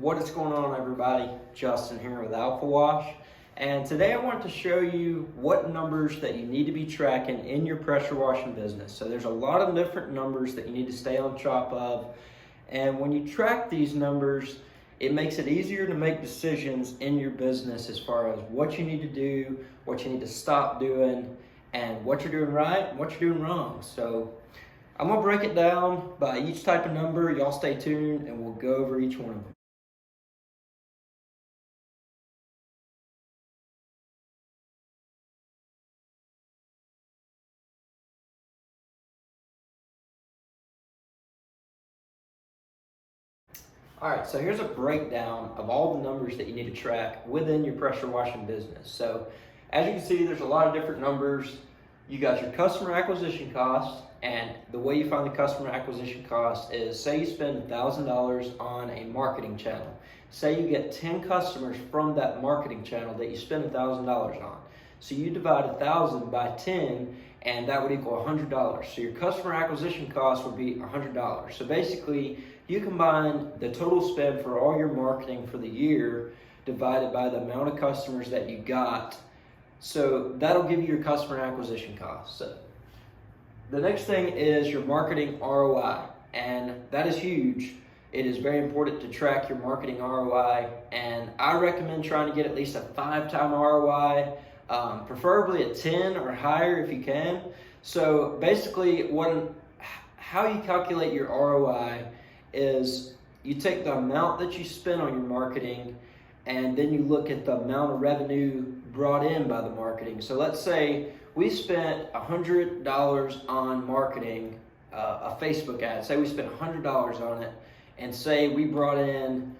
What is going on, everybody? Justin here with Alpha Wash, and today I want to show you what numbers that you need to be tracking in your pressure washing business. So there's a lot of different numbers that you need to stay on top of, and when you track these numbers, it makes it easier to make decisions in your business as far as what you need to do, what you need to stop doing, and what you're doing right and what you're doing wrong. So I'm gonna break it down by each type of number. Y'all stay tuned and we'll go over each one of them. All right, so here's a breakdown of all the numbers that you need to track within your pressure washing business. So as you can see, there's a lot of different numbers. You got your customer acquisition cost, and the way you find the customer acquisition cost is, say you spend $1,000 on a marketing channel. Say you get 10 customers from that marketing channel that you spend $1,000 on. So you divide 1,000 by 10, and that would equal $100. So your customer acquisition cost would be $100. So basically, you combine the total spend for all your marketing for the year divided by the amount of customers that you got. So that'll give you your customer acquisition cost. So the next thing is your marketing ROI, and that is huge. It is very important to track your marketing ROI, and I recommend trying to get at least a 5-time ROI, preferably a 10 or higher if you can. So basically, how you calculate your ROI is you take the amount that you spend on your marketing, and then you look at the amount of revenue brought in by the marketing. So let's say we spent $100 on marketing, a Facebook ad. Say we spent $100 on it, and say we brought in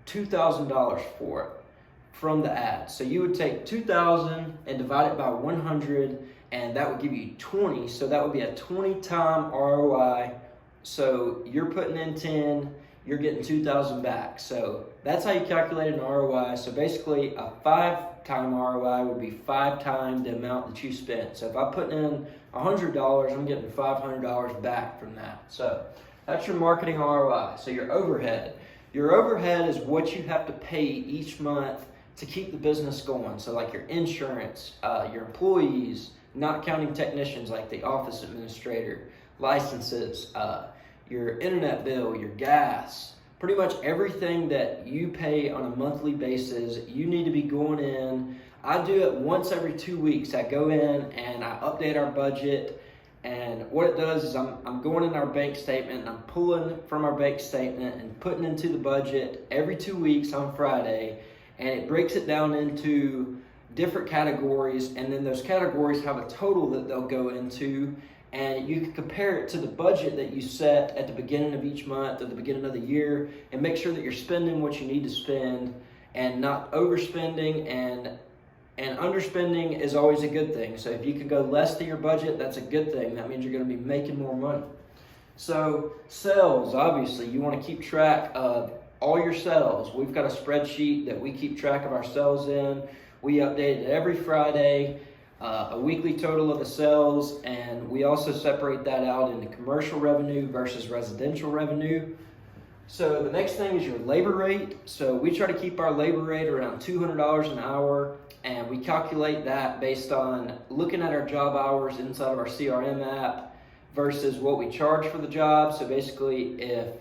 $2,000 for it from the ad. So you would take 2,000 and divide it by 100, and that would give you 20. So that would be a 20-time ROI. So you're putting in 10, you're getting 2,000 back. So that's how you calculate an ROI. So basically a 5-time ROI would be 5 times the amount that you spent. So if I put in $100, I'm getting $500 back from that. So that's your marketing ROI. So your overhead. Your overhead is what you have to pay each month to keep the business going. So like your insurance, your employees, not counting technicians like the office administrator, licenses, your internet bill, your gas, pretty much everything that you pay on a monthly basis, you need to be going in. I do it once every 2 weeks. I go in and I update our budget, and what it does is I'm going in our bank statement and I'm pulling from our bank statement and putting into the budget every 2 weeks on Friday, and it breaks it down into different categories, and then those categories have a total that they'll go into, and you can compare it to the budget that you set at the beginning of each month or the beginning of the year, and make sure that you're spending what you need to spend and not overspending, and underspending is always a good thing. So if you can go less than your budget, that's a good thing. That means you're going to be making more money. So sales, obviously, you want to keep track of all your sales. We've got a spreadsheet that we keep track of our sales in. We update it every Friday. A weekly total of the sales, and we also separate that out into commercial revenue versus residential revenue. So the next thing is your labor rate. So we try to keep our labor rate around $200 an hour, and we calculate that based on looking at our job hours inside of our CRM app versus what we charge for the job. So basically, if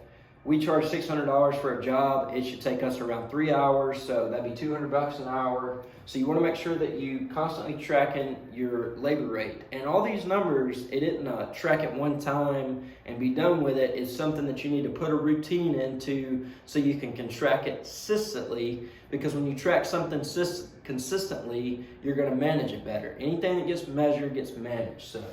we charge $600 for a job, it should take us around 3 hours, so that'd be $200 an hour. So you want to make sure that you constantly tracking your labor rate. And all these numbers, it isn't track it one time and be done with it. It's something that you need to put a routine into so you can track it consistently, because when you track something consistently, you're going to manage it better. Anything that gets measured gets managed. So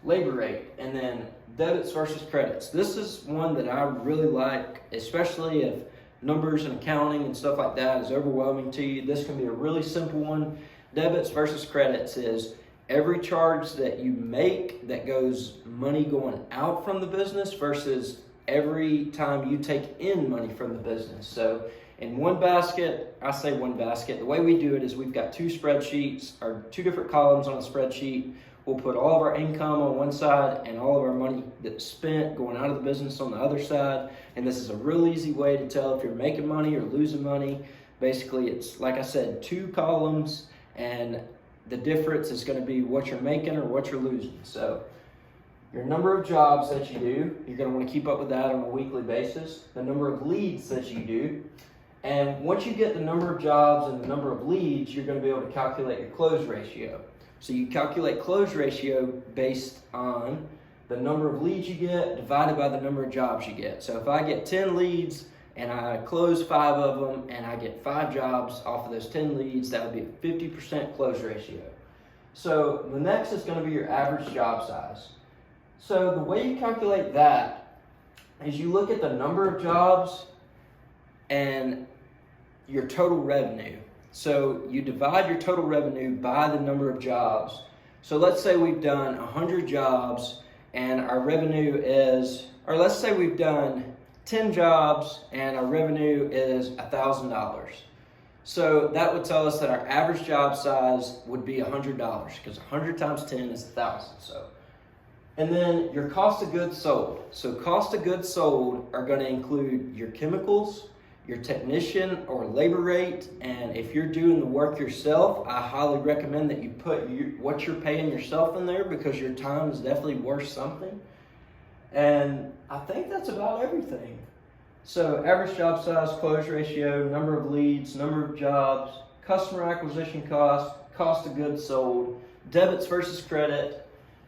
labor rate, and then debits versus credits. This is one that I really like, especially if numbers and accounting and stuff like that is overwhelming to you. This can be a really simple one. Debits versus credits is every charge that you make that goes money going out from the business versus every time you take in money from the business. So in one basket, I say one basket, the way we do it is we've got 2 spreadsheets, or 2 different columns on a spreadsheet. We'll put all of our income on one side and all of our money that's spent going out of the business on the other side. And this is a real easy way to tell if you're making money or losing money. Basically, it's, like I said, 2 columns, and the difference is going to be what you're making or what you're losing. So your number of jobs that you do, you're going to want to keep up with that on a weekly basis. The number of leads that you do. And once you get the number of jobs and the number of leads, you're going to be able to calculate your close ratio. So you calculate close ratio based on the number of leads you get divided by the number of jobs you get. So if I get 10 leads and I close 5 of them and I get 5 jobs off of those 10 leads, that would be a 50% close ratio. So the next is going to be your average job size. So the way you calculate that is you look at the number of jobs and your total revenue. So you divide your total revenue by the number of jobs. So let's say we've done 100 jobs and our revenue is, or let's say we've done 10 jobs and our revenue is $1,000. So that would tell us that our average job size would be $100, because 100 times 10 is 1,000. So, and then your cost of goods sold. So cost of goods sold are going to include your chemicals, your technician or labor rate, and if you're doing the work yourself, I highly recommend that you put what you're paying yourself in there, because your time is definitely worth something. And I think that's about everything. So average job size, close ratio, number of leads, number of jobs, customer acquisition cost, cost of goods sold, debits versus credit,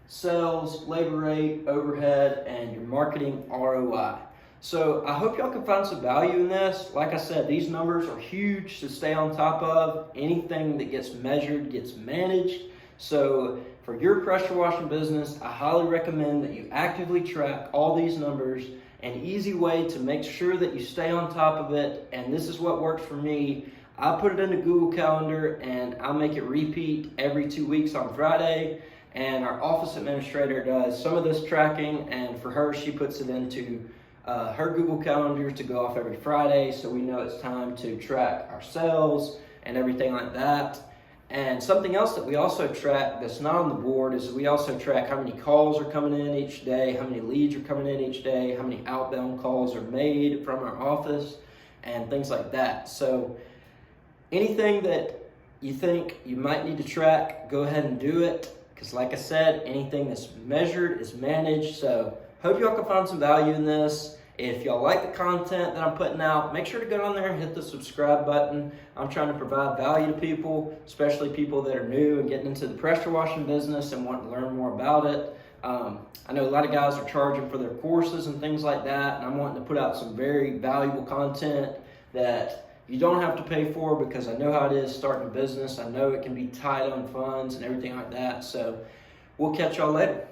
sales, labor rate, overhead, and your marketing ROI. So I hope y'all can find some value in this. Like I said, these numbers are huge to stay on top of. Anything that gets measured gets managed. So for your pressure washing business, I highly recommend that you actively track all these numbers. An easy way to make sure that you stay on top of it, and this is what works for me. I put it into Google Calendar and I make it repeat every 2 weeks on Friday. And our office administrator does some of this tracking, and for her, she puts it into her Google Calendar to go off every Friday, so we know it's time to track our sales and everything like that. And something else that we also track that's not on the board is we also track how many calls are coming in each day, how many leads are coming in each day, how many outbound calls are made from our office, and things like that. So anything that you think you might need to track, go ahead and do it, because like I said, anything that's measured is managed. So hope y'all can find some value in this. If y'all like the content that I'm putting out, make sure to go on there and hit the subscribe button. I'm trying to provide value to people, especially people that are new and getting into the pressure washing business and want to learn more about it. I know a lot of guys are charging for their courses and things like that, and I'm wanting to put out some very valuable content that you don't have to pay for, because I know how it is starting a business. I know it can be tight on funds and everything like that. So we'll catch y'all later.